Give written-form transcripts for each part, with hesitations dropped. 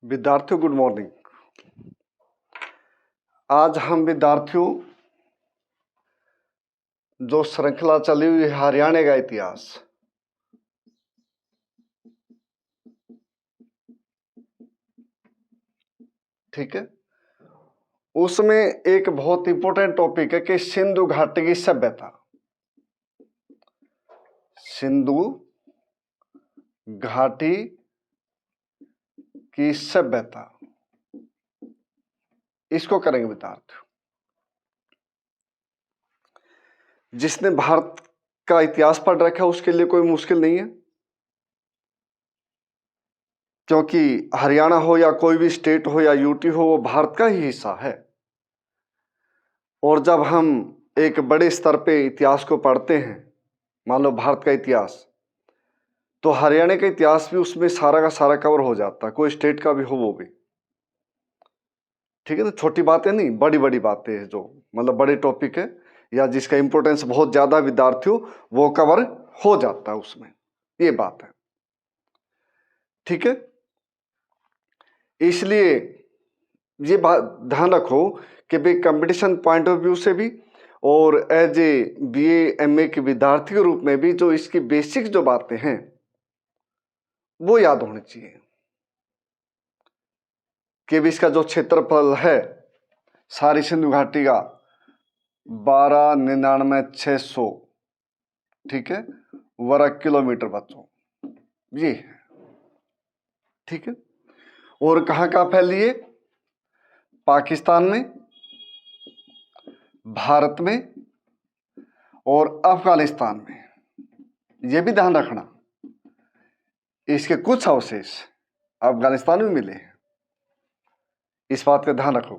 विद्यार्थियों good morning. आज हम विद्यार्थियों जो श्रृंखला चली हुई है हरियाणा का इतिहास, ठीक है, उसमें एक बहुत इंपॉर्टेंट टॉपिक है कि सिंधु घाटी की सभ्यता। सिंधु घाटी की सभ्यता, इसको करेंगे विद्यार्थियों। जिसने भारत का इतिहास पढ़ रखा है उसके लिए कोई मुश्किल नहीं है, क्योंकि हरियाणा हो या कोई भी स्टेट हो या यूटी हो, वो भारत का ही हिस्सा है। और जब हम एक बड़े स्तर पे इतिहास को पढ़ते हैं, मान लो भारत का इतिहास, तो हरियाणा का इतिहास भी उसमें सारा का सारा कवर हो जाता है, कोई स्टेट का भी हो वो भी, ठीक है ना। छोटी बातें नहीं, बड़ी बड़ी बातें हैं, जो मतलब बड़े टॉपिक है या जिसका इंपॉर्टेंस बहुत ज्यादा विद्यार्थियों, वो कवर हो जाता है उसमें, ये बात है, ठीक है। इसलिए ये बात ध्यान रखो कि भाई कंपटीशन पॉइंट ऑफ व्यू से भी और एज ए बीए एमए के विद्यार्थी के रूप में भी जो इसकी बेसिक जो बातें हैं वो याद होनी चाहिए कि भी इसका जो क्षेत्रफल है सारी सिंधु घाटी का 12,99,600, ठीक है, वर्ग किलोमीटर बच्चों, ये है, ठीक है। और कहाँ कहाँ फैली है? पाकिस्तान में, भारत में और अफगानिस्तान में। यह भी ध्यान रखना, इसके कुछ अवशेष अफगानिस्तान में मिले हैं, इस बात का ध्यान रखो।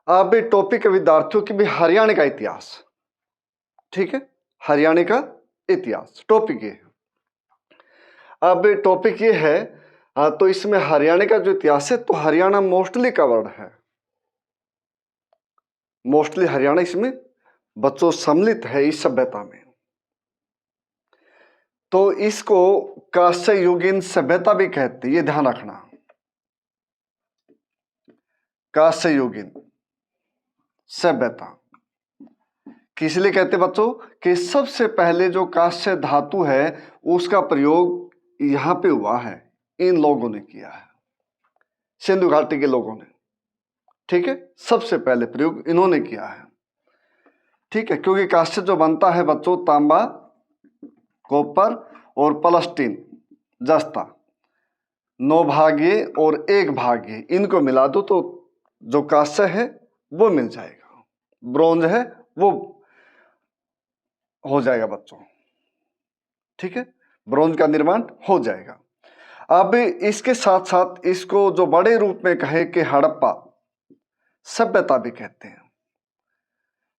अब टॉपिक है विद्यार्थियों की भी हरियाणा का इतिहास, ठीक है, हरियाणा का इतिहास टॉपिक ये है। अब टॉपिक ये है, तो इसमें हरियाणा का जो इतिहास है, तो हरियाणा मोस्टली कवर्ड है, मोस्टली हरियाणा इसमें बच्चों सम्मिलित है इस सभ्यता में। तो इसको कांस्ययुगीन सभ्यता भी कहते हैं, ये ध्यान रखना, कांस्ययुगीन सभ्यता किस लिए कहते बच्चों? कि सबसे पहले जो कांस्य धातु है उसका प्रयोग यहां पे हुआ है, इन लोगों ने किया है, सिंधु घाटी के लोगों ने, ठीक है, सबसे पहले प्रयोग इन्होंने किया है, ठीक है। क्योंकि कांस्य जो बनता है बच्चों, तांबा, कॉपर और प्लास्टीन, जस्ता, 9 भागीय और 1 भागीय, इनको मिला दो तो जो कांस्य है वो मिल जाएगा, ब्रोंज है वो हो जाएगा बच्चों, ठीक है, ब्रोंज का निर्माण हो जाएगा। अब इसके साथ साथ इसको जो बड़े रूप में कहे कि हड़प्पा सभ्यता भी कहते हैं।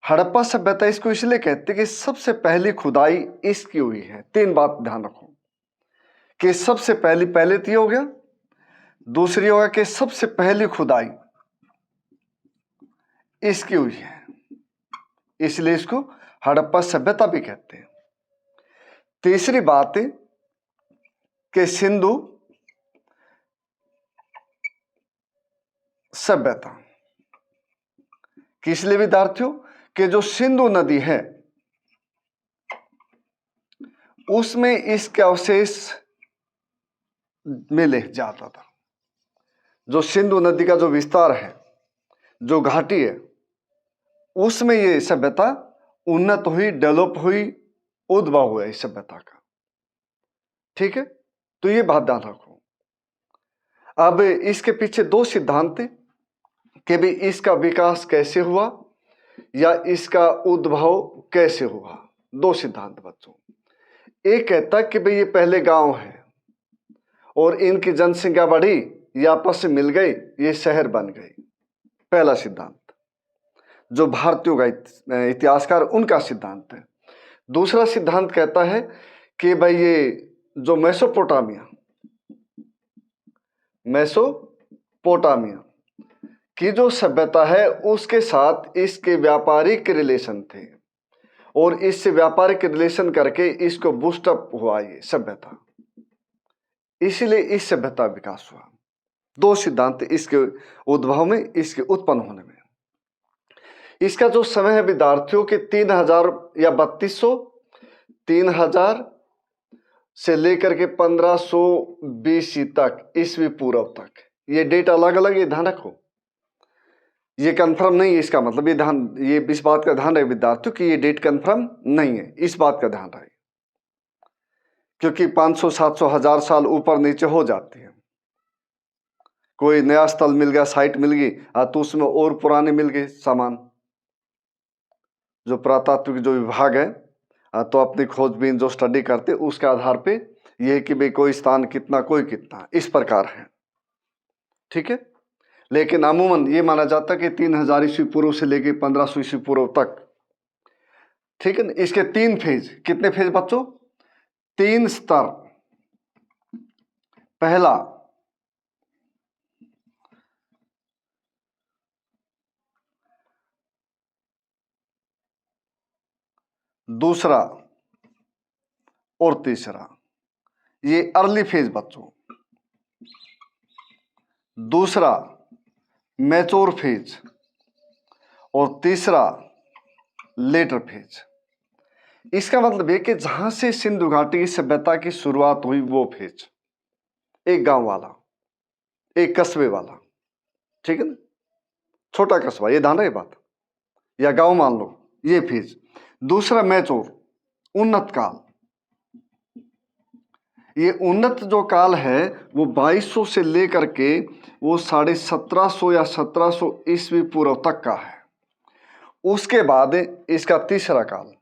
हड़प्पा सभ्यता इसको इसलिए कहते हैं कि सबसे पहली खुदाई इसकी हुई है। 3 बात ध्यान रखो कि सबसे पहले तो ये हो गया, दूसरी होगा कि सबसे पहली खुदाई इसकी हुई है, इसलिए इसको हड़प्पा सभ्यता भी कहते हैं। तीसरी बात है कि सिंधु सभ्यता किस लिए विद्यार्थियों? कि जो सिंधु नदी है उसमें इसके अवशेष मिले जाता था। जो सिंधु नदी का जो विस्तार है, जो घाटी है, उसमें ये सभ्यता उन्नत हुई, डेवलप हुई, उद्भव हुआ इस सभ्यता का, ठीक है। तो ये बात ध्यान रखो। अब इसके पीछे 2 सिद्धांत थे कि भी इसका विकास कैसे हुआ या इसका उद्भव कैसे हुआ। 2 सिद्धांत बच्चों। एक कहता कि भाई ये पहले गांव है और इनकी जनसंख्या बढ़ी, ये आपस में मिल गई, ये शहर बन गए, पहला सिद्धांत, जो भारतीयों का इतिहासकार उनका सिद्धांत है। दूसरा सिद्धांत कहता है कि भाई ये जो मेसोपोटामिया की जो सभ्यता है उसके साथ इसके व्यापारिक रिलेशन थे और इससे व्यापारिक रिलेशन करके इसको बूस्टअप हुआ ये सभ्यता, इसीलिए इस सभ्यता विकास हुआ। दो सिद्धांत इसके उद्भव में, इसके उत्पन्न होने में। इसका जो समय है विद्यार्थियों के 3000 या 3200, 3000 से लेकर के 1500 BC तक, ईस्वी पूर्व तक। ये डेट अलग अलग, ये ध्यान रखो, ये कंफर्म नहीं है। इसका मतलब ये इस बात का ध्यान रहे विद्यार्थियों कि ये डेट कंफर्म नहीं है, इस बात का ध्यान रहे, क्योंकि 500, 700, 1000 साल ऊपर नीचे हो जाती है। कोई नया स्थल मिल गया, साइट मिल गई, तो उसमें और पुराने मिल गए सामान। जो पुरातात्विक जो विभाग है, तो अपनी खोजबीन जो स्टडी करते, उसके आधार पे ये कि भाई कोई स्थान कितना, कोई कितना, इस प्रकार है। ठीक है, लेकिन अमूमन ये माना जाता है कि 3000 ईस्वी पूर्व से लेके 1500 ईस्वी पूर्व तक। ठीक है ना। इसके 3 फेज, कितने फेज बच्चों? 3 स्तर। पहला दूसरा और तीसरा, ये अर्ली फेज बच्चों। दूसरा मैच्योर फेज और तीसरा लेटर फेज। इसका मतलब है कि जहां से सिंधु घाटी की सभ्यता की शुरुआत हुई वो फेज, एक गांव वाला, एक कस्बे वाला, ठीक है ना, छोटा कस्बा, ये ध्यान रहे बात, या गांव मान लो, ये फेज। दूसरा मैच्योर, उन्नत काल। ये उन्नत जो काल है वो 2200 से लेकर के वो 1750 या 1700 ईस्वी पूर्व तक का है। उसके बाद इसका तीसरा काल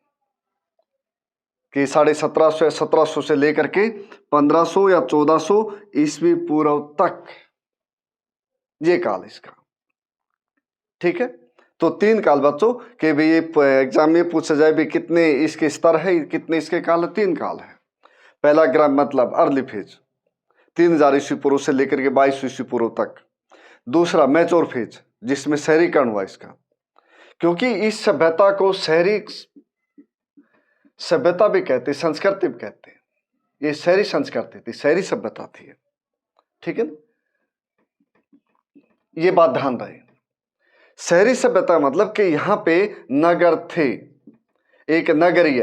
कि 1750 या 1700 से लेकर के 1500 या 1400 ईस्वी पूर्व तक, ये काल इसका। ठीक है, तो 3 काल बच्चों के भी ये एग्जाम में पूछा जाए भी कितने इसके स्तर है, कितने इसके काल है। 3 काल है। पहला ग्राम मतलब अर्ली फेज 3000 ईस्वी पूर्व से लेकर के 2200 ईस्वी पूर्व तक। दूसरा मैच्योर फेज जिसमें शहरीकरण हुआ इसका, क्योंकि इस सभ्यता को शहरी सभ्यता भी कहते, संस्कृति भी कहते हैं। ये शहरी संस्कृति थी, शहरी सभ्यता थी। ठीक है ना, ये बात ध्यान रहे। शहरी सभ्यता मतलब कि यहां पे नगर थे, एक नगरीय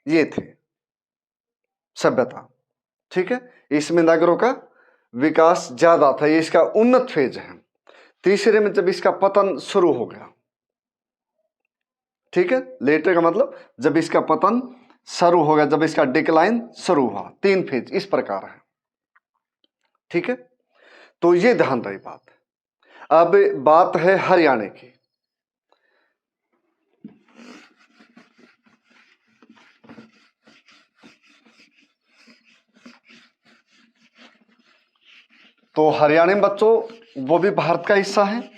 ये थे सभ्यता। ठीक है, इसमें नगरों का विकास ज्यादा था, ये इसका उन्नत फेज है। तीसरे में जब इसका पतन शुरू हो गया, ठीक है, लेटर का मतलब जब इसका पतन शुरू हो गया, जब इसका डिक्लाइन शुरू हुआ। 3 फेज इस प्रकार है। ठीक है, तो ये ध्यान रही बात। अब बात है हरियाणा की। तो हरियाणा में बच्चों वो भी भारत का हिस्सा है,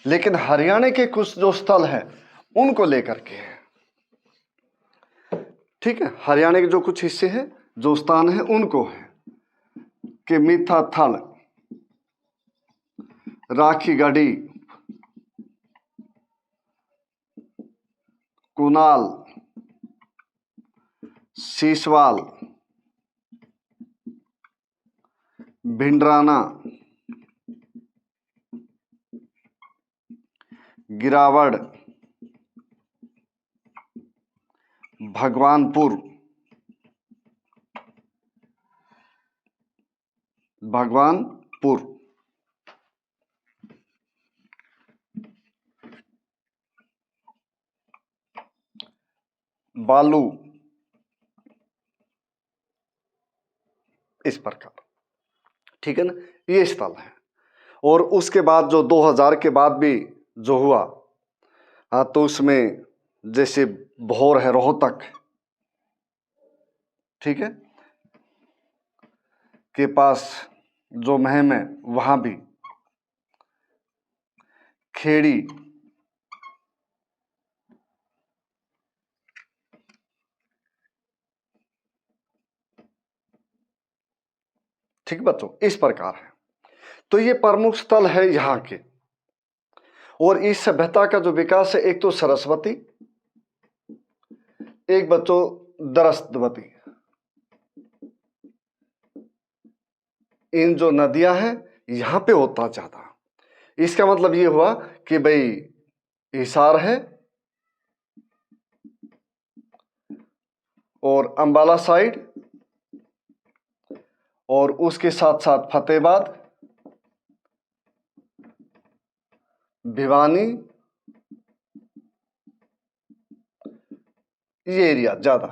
लेकिन हरियाणा के कुछ जो स्थल है उनको लेकर के है। ठीक है, हरियाणा के जो कुछ हिस्से हैं, जो स्थान है, उनको है कि मीठा थल, राखी गढ़ी, कुनाल, सीसवाल, भिंडराना, गिरावड़, भगवानपुर, बालू, इस प्रकार। ठीक है ना, ये स्थल है। और उसके बाद जो 2000 के बाद भी जो हुआ, तो उसमें जैसे भौर है, रोहतक, ठीक है, के पास जो महम है, वहां भी खेड़ी, ठीक बच्चों, इस प्रकार है। तो ये प्रमुख स्थल है यहाँ के। और इस सभ्यता का जो विकास है, एक तो सरस्वती, एक बच्चों दरस्तवती। इन जो नदियां हैं यहाँ पे होता ज़्यादा। इसका मतलब ये हुआ कि भाई हिसार है और अंबाला साइड और उसके साथ साथ फतेहाबाद, भिवानी, ये एरिया ज़्यादा,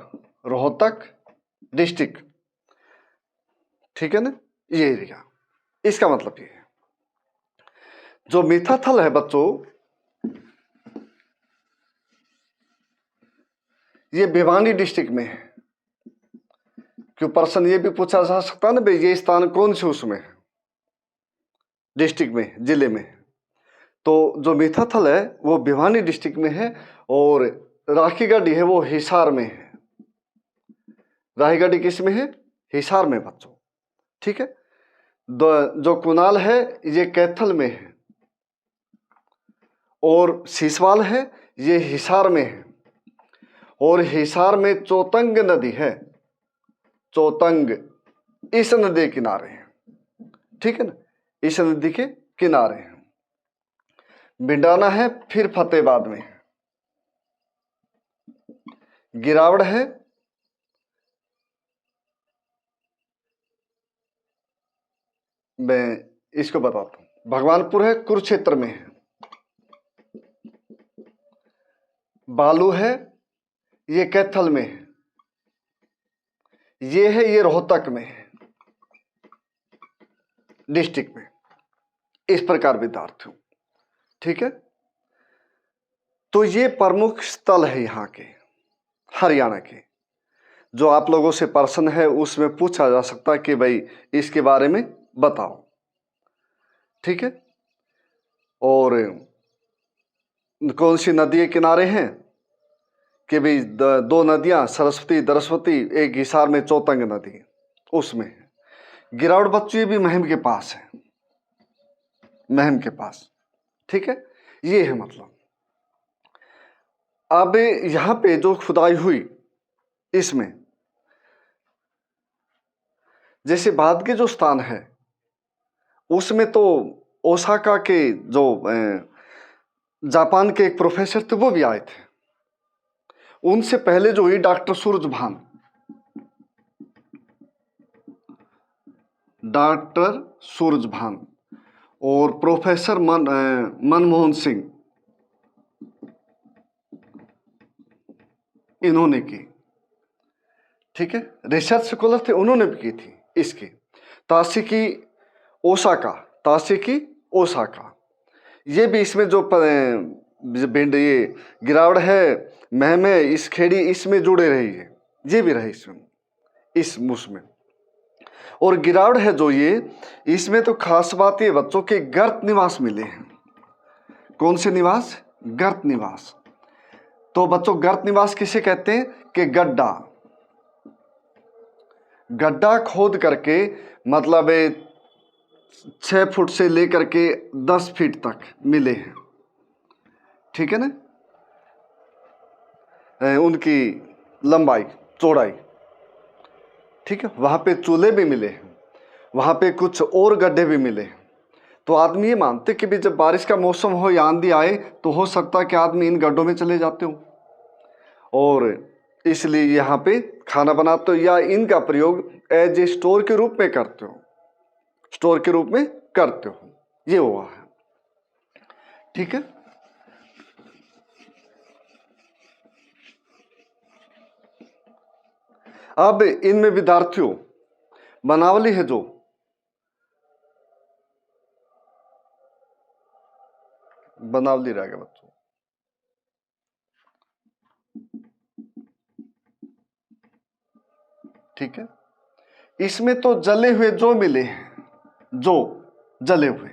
रोहतक डिस्ट्रिक्ट, ठीक है ना, ये एरिया। इसका मतलब ये है जो मीठा थल है बच्चों, ये भिवानी डिस्ट्रिक्ट में है। क्यों प्रश्न ये भी पूछा जा सकता है ना भाई ये स्थान कौन से उसमें है, डिस्ट्रिक्ट में, जिले में। तो जो मीठा थल है वो भिवानी डिस्ट्रिक्ट में है और राखी गढ़ी है वो हिसार में है। राखी गढ़ी किस में है? हिसार में बच्चों, ठीक है। जो कुनाल है ये कैथल में है और सीसवाल है ये हिसार में है और हिसार में चौतंग नदी है, चौतंग इस नदी के किनारे है, ठीक है ना, इस नदी के किनारे हैं। बिंडाना है फिर फतेहाबाद में, गिरावड़ है मैं इसको बताता हूं, भगवानपुर है कुरुक्षेत्र में है, बालू है ये कैथल में है, ये रोहतक में है डिस्ट्रिक्ट में। इस प्रकार विद्यार्थियों, ठीक है। तो ये प्रमुख स्थल है यहाँ के हरियाणा के, जो आप लोगों से प्रश्न है उसमें पूछा जा सकता है कि भाई इसके बारे में बताओ, ठीक है। और कौन सी नदी के किनारे हैं कि भाई दो नदियां सरस्वती दरस्वती, एक हिसार में चौतंग नदी उसमें है। गिरावट बच्चों ये भी महम के पास है, महम के पास, ठीक है। ये है मतलब। अब यहां पे जो खुदाई हुई इसमें जैसे बाद के जो स्थान है उसमें तो ओसाका के जो जापान के एक प्रोफेसर थे वो भी आए थे। उनसे पहले जो हुई डॉक्टर सूरजभान, डॉक्टर सूरजभान और प्रोफेसर मनमोहन सिंह, इन्होंने की, ठीक है। रिसर्च स्कॉलर थे, उन्होंने भी की थी इसकी। ताशिकी ओसाका, ताशिकी ओसाका, ये भी इसमें जो भिंड ये गिरावट है महमे इस खेड़ी इसमें जुड़े रही है, ये भी रहे इसमें, इस उसमें। और गिरावट है जो ये, इसमें तो खास बात ये बच्चों के गर्त निवास मिले हैं। कौन से निवास? गर्त निवास। तो बच्चों गर्त निवास किसे कहते हैं कि गड्ढा, गड्ढा खोद करके मतलब 6 फुट से लेकर के 10 फीट तक मिले हैं, ठीक है ना, उनकी लंबाई चौड़ाई, ठीक है। वहां पे चूल्हे भी मिले हैं, वहां पे कुछ और गड्ढे भी मिले हैं। तो आदमी ये मानते कि भी जब बारिश का मौसम हो या आंधी आए तो हो सकता है कि आदमी इन गड्ढों में चले जाते हो और इसलिए यहाँ पे खाना बनाते हो या इनका प्रयोग एज ए स्टोर के रूप में करते हो, स्टोर के रूप में करते हो। ये हुआ है, ठीक है। अब इनमें विद्यार्थियों बनावली है जो बनावली रह गया बच्चों, ठीक है। इसमें तो जले हुए जो मिले हैं, जो जले हुए,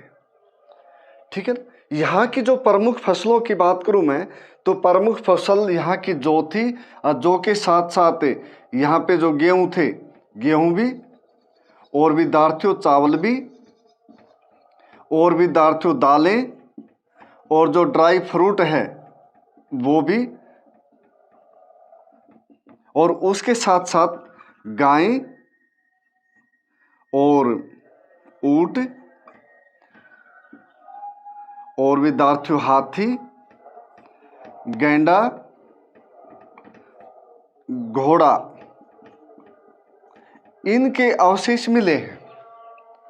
ठीक है। यहाँ की जो प्रमुख फसलों की बात करूं मैं तो प्रमुख फसल यहाँ की जौ थी, जौ के साथ साथ यहाँ पे जो गेहूं थे, गेहूं भी, और विद्यार्थियों चावल भी, और विद्यार्थियों दालें, और जो ड्राई फ्रूट है वो भी, और उसके साथ साथ गायें और ऊंट और विद्यार्थियों हाथी, गैंडा, घोड़ा, इनके अवशेष मिले हैं।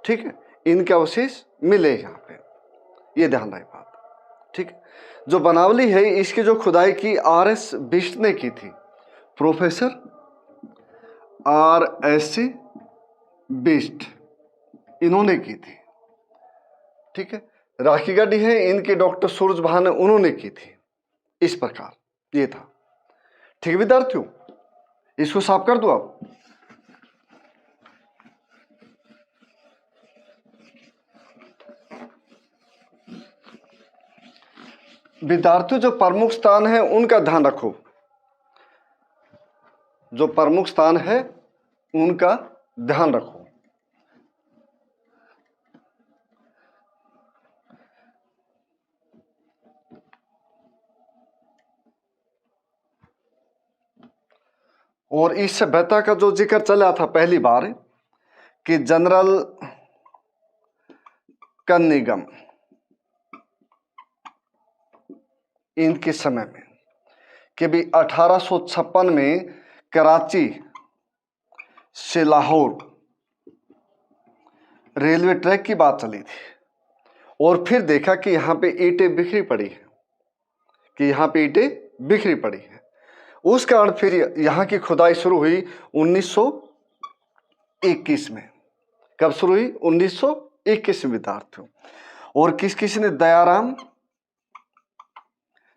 ठीक है, इनके अवशेष मिले यहाँ पे, ये ध्यान रहे बात। ठीक है, जो बनावली है इसकी जो खुदाई की RS बिष्ट ने की थी, प्रोफेसर RS बिष्ट, इन्होंने की थी। ठीक है, राखी गढ़ी है इनके डॉक्टर सूरज भान उन्होंने की थी। इस प्रकार ये था। ठीक है विद्यार्थियों, इसको साफ कर दो आप। विद्यार्थियों जो प्रमुख स्थान है उनका ध्यान रखो, जो प्रमुख स्थान है उनका ध्यान रखो। और इस सभ्यता का जो जिक्र चला था पहली बार कि जनरल कनिंघम इनके समय में कि भी 1856 में कराची से लाहौर रेलवे ट्रैक की बात चली थी, और फिर देखा कि यहाँ पे ईंटें बिखरी पड़ी हैं, कि यहाँ पे ईंटें बिखरी पड़ी हैं। उस कारण फिर यहाँ की खुदाई शुरू हुई 1921 में। कब शुरू हुई? 1921 में विद्यार्थियों। और किस किस ने? दयाराम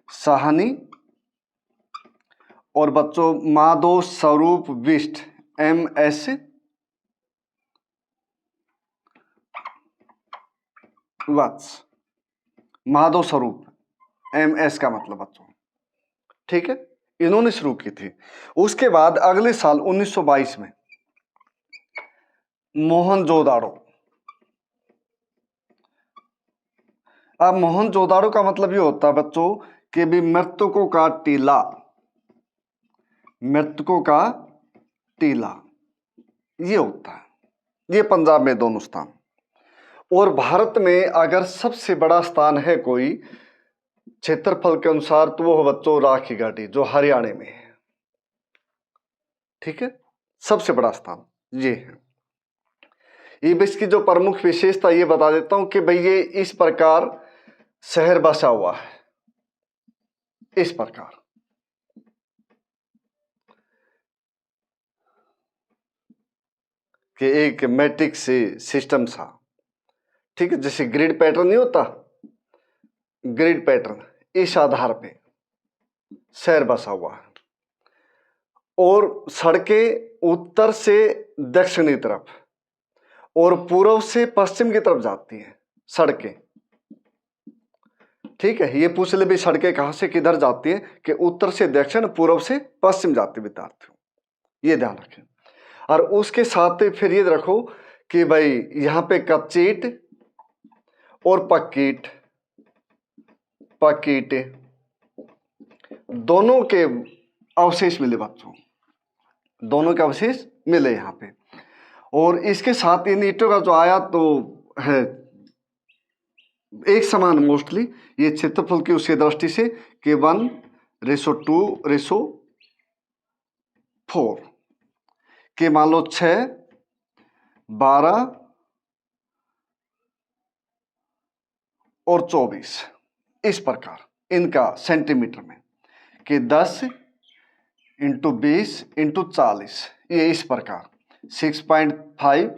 साहनी और बच्चों माधव स्वरूप बिष्ट MS वत्स, माधव स्वरूप MS का मतलब बच्चों। ठीक है, इन्होंने शुरू की थी। उसके बाद अगले साल 1922 में मोहनजोदाड़ो। अब मोहनजोदाड़ो का मतलब ये होता है बच्चों कि भी मृतकों का टीला, मृतकों का टीला ये होता है। ये पंजाब में दोनों स्थान। और भारत में अगर सबसे बड़ा स्थान है कोई क्षेत्रफल के अनुसार तो वो बच्चों राखी गढ़ी जो हरियाणा में है। ठीक है, सबसे बड़ा स्थान ये है। ये इसकी जो प्रमुख विशेषता ये बता देता हूं कि भाई ये इस प्रकार शहर बसा हुआ है, इस प्रकार। कि एक मैट्रिक्स से सिस्टम था। ठीक है, जैसे ग्रिड पैटर्न नहीं होता, ग्रिड पैटर्न, इस आधार पे शहर बसा हुआ है। और सड़कें उत्तर से दक्षिणी तरफ और पूर्व से पश्चिम की तरफ जाती हैं सड़कें। ठीक है, ये पूछ ले भी सड़कें कहां से किधर जाती हैं? कि उत्तर से दक्षिण, पूर्व से पश्चिम जाती है विद्यार्थियों, ये ध्यान रखें। और उसके साथ फिर ये रखो कि भाई यहां पे कच्ची ईंट और पक्की ईंट दोनों के अवशेष मिले बच्चों, दोनों के अवशेष मिले यहाँ पे। और इसके साथ इन ईंटों का जो आया तो है एक समान मोस्टली, ये क्षेत्रफल की उसकी दृष्टि से कि 1:2:4 के मान लो 6, 12 और 24 इस प्रकार इनका सेंटीमीटर में कि 10 × 20 × 40 ये इस प्रकार 6.5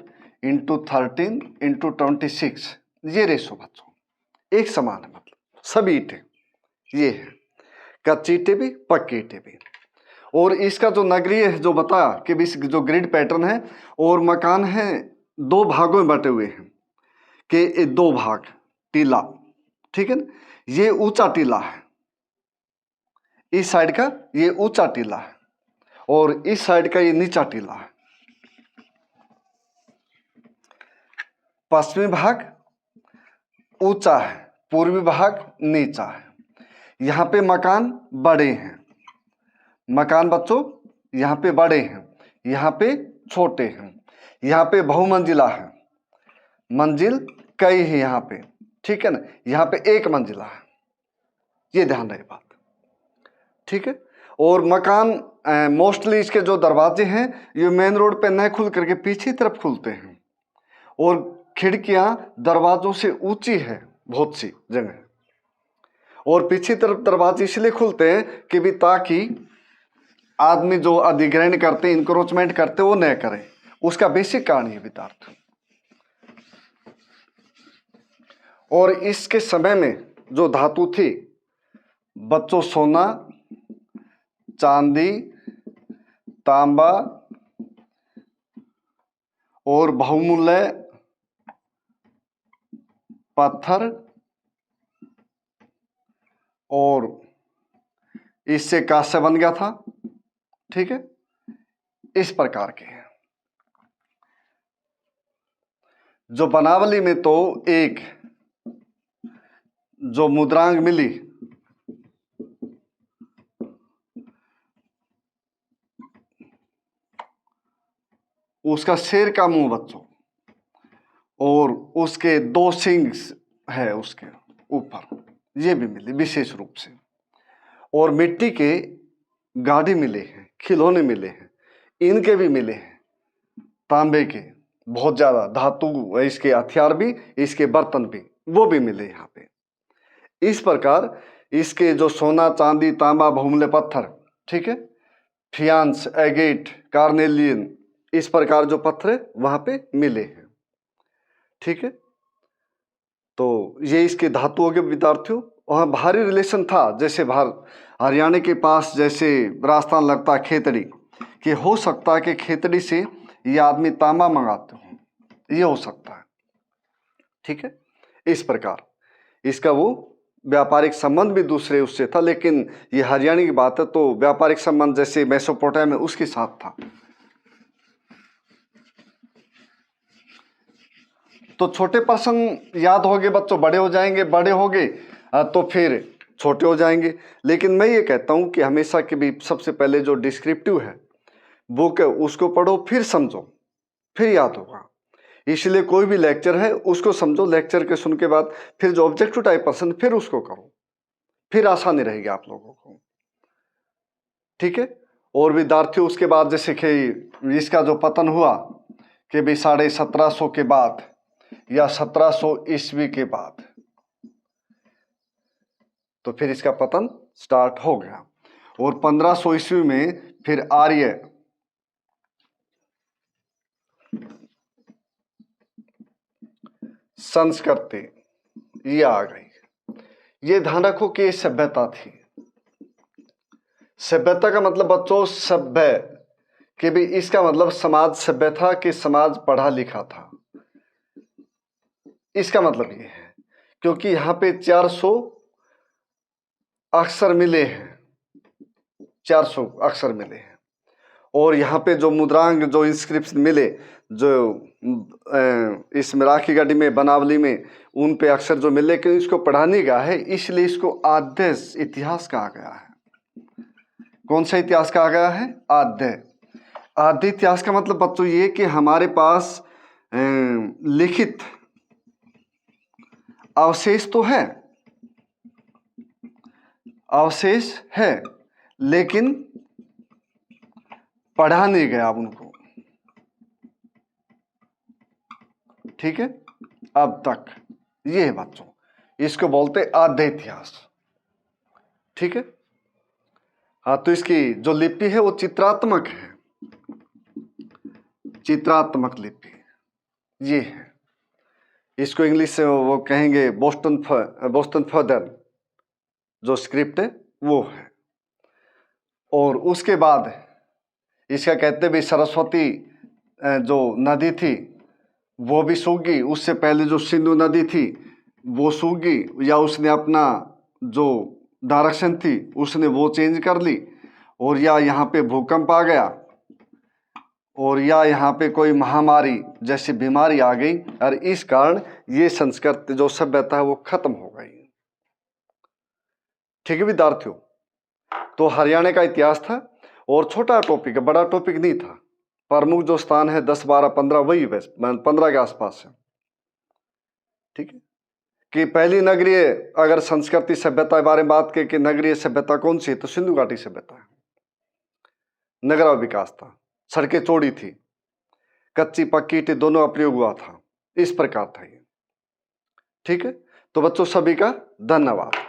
× 13 × 26 ये रेशो बच्चों एक समान है। मतलब सभी ईंटें ये है, कच्ची ईंटें भी पक्की ईंटें भी। और इसका जो नगरीय है जो बताया कि जो ग्रिड पैटर्न है और मकान है दो भागों में बटे हुए हैं कि दो भाग टीला। ठीक है ना, ये ऊंचा टीला है, इस साइड का ये ऊंचा टीला है और इस साइड का ये नीचा टीला है। पश्चिमी भाग ऊंचा है, पूर्वी भाग नीचा है। यहाँ पे मकान बड़े हैं, मकान बच्चों यहाँ पे बड़े हैं, यहाँ पे छोटे हैं। यहाँ पे बहुमंजिला है, मंजिल कई है यहाँ पे, ठीक है ना, यहाँ पे एक मंजिला है, ये ध्यान रहे बात, ठीक है। और मकान मोस्टली इसके जो दरवाजे हैं ये मेन रोड पे न खुल करके पीछे तरफ खुलते हैं, और खिड़कियां दरवाजों से ऊंची है बहुत सी जगह, और पीछे तरफ दरवाजे इसलिए खुलते हैं कि भी ताकि आदमी जो अधिग्रहण करते, इंक्रोचमेंट करते, वो न करे। उसका बेसिक कारण ये विद्यार्थ। और इसके समय में जो धातु थी बच्चों, सोना, चांदी, तांबा और बहुमूल्य पत्थर, और इससे कांस्य बन गया था, ठीक है, इस प्रकार के हैं। जो बनावली में तो एक जो मुद्रांक मिली उसका शेर का मुंह बच्चों, और उसके 2 सिंग है उसके ऊपर, ये भी मिले विशेष रूप से। और मिट्टी के गाड़ी मिले हैं, खिलौने मिले हैं, इनके भी मिले हैं, तांबे के बहुत ज्यादा धातु, इसके हथियार भी, इसके बर्तन भी, वो भी मिले यहाँ पे। इस प्रकार इसके जो सोना, चांदी, तांबा, बहुमूल्य पत्थर, ठीक है, फियांस, एगेट, कार्नेलियन, इस प्रकार जो पत्थर वहां पे मिले हैं, ठीक है। तो ये इसके धातुओं के विद्यार्थियों। वहाँ भारी रिलेशन था, जैसे हरियाणा के पास जैसे राजस्थान लगता खेतड़ी, कि हो सकता है कि खेतड़ी से ये आदमी तांबा मंगाते हो, ये हो सकता है, ठीक है। इस प्रकार इसका वो व्यापारिक संबंध भी दूसरे उससे था, लेकिन ये हरियाणा की बात है तो व्यापारिक संबंध जैसे मेसोपोटामिया में उसके साथ था। तो छोटे प्रश्न याद होंगे बच्चों, बड़े हो जाएंगे, बड़े होंगे तो फिर छोटे हो जाएंगे। लेकिन मैं ये कहता हूं कि हमेशा के भी सबसे पहले जो डिस्क्रिप्टिव है बुक है उसको पढ़ो, फिर समझो, फिर याद होगा। इसलिए कोई भी लेक्चर है उसको समझो, लेक्चर के सुन के बाद फिर जो ऑब्जेक्टिव टाइप प्रश्न फिर उसको करो, फिर आसानी रहेगी आप लोगों को, ठीक है। और विद्यार्थियों उसके बाद जैसे कि इसका जो पतन हुआ कि भी 1750 के बाद या 1700 ईस्वी के बाद, तो फिर इसका पतन स्टार्ट हो गया। और 1500 ईस्वी में फिर आर्य संस्कृति ये आ गई। ये ध्यान रखो कि ये सभ्यता थी। सभ्यता का मतलब बच्चों सभ्य कि भी इसका मतलब समाज सभ्य था कि समाज पढ़ा लिखा था, इसका मतलब ये है। क्योंकि यहाँ पे 400 अक्षर मिले हैं, 400 अक्षर मिले हैं। और यहाँ पे जो मुद्रांक जो इंस्क्रिप्शन मिले, जो इस मराठी गढ़ी में, बनावली में, उन पे अक्षर जो मिले, कि इसको पढ़ा नहीं गया है, इसलिए इसको आद्य इतिहास कहा गया है। कौन सा इतिहास कहा गया है? आद्य। आद्य इतिहास का मतलब बच्चों ये कि हमारे पास लिखित अवशेष तो है, अवशेष है, लेकिन पढ़ा नहीं गया उनको, ठीक है, अब तक। ये है बच्चों, इसको बोलते आद्य इतिहास, ठीक है। हाँ, तो इसकी जो लिपि है वो चित्रात्मक है, चित्रात्मक लिपि ये है। इसको इंग्लिश से वो कहेंगे बोस्टन फर्दर जो स्क्रिप्ट है वो है। और उसके बाद इसका कहते भी सरस्वती जो नदी थी वो भी सूख गई। उससे पहले जो सिंधु नदी थी वो सूख गई, या उसने अपना जो डायरेक्शन थी उसने वो चेंज कर ली, और या यहाँ पे भूकंप आ गया, और या यहाँ पे कोई महामारी जैसी बीमारी आ गई, और इस कारण ये संस्कृति जो सभ्यता है वो खत्म हो गई, ठीक है विद्यार्थियों। तो हरियाणा का इतिहास था, और छोटा टॉपिक है, बड़ा टॉपिक नहीं था। प्रमुख जो स्थान है 10, 12, 15 वही 15 के आसपास है, ठीक है, कि पहली नगरीय अगर संस्कृति सभ्यता के बारे में बात की कि नगरीय सभ्यता कौन सी है, तो सिंधु घाटी सभ्यता है। नगरा विकास था, सड़कें चौड़ी थी, कच्ची पक्की ईंटें दोनों का प्रयोग हुआ था, इस प्रकार था ये। ठीक है, तो बच्चों सभी का धन्यवाद।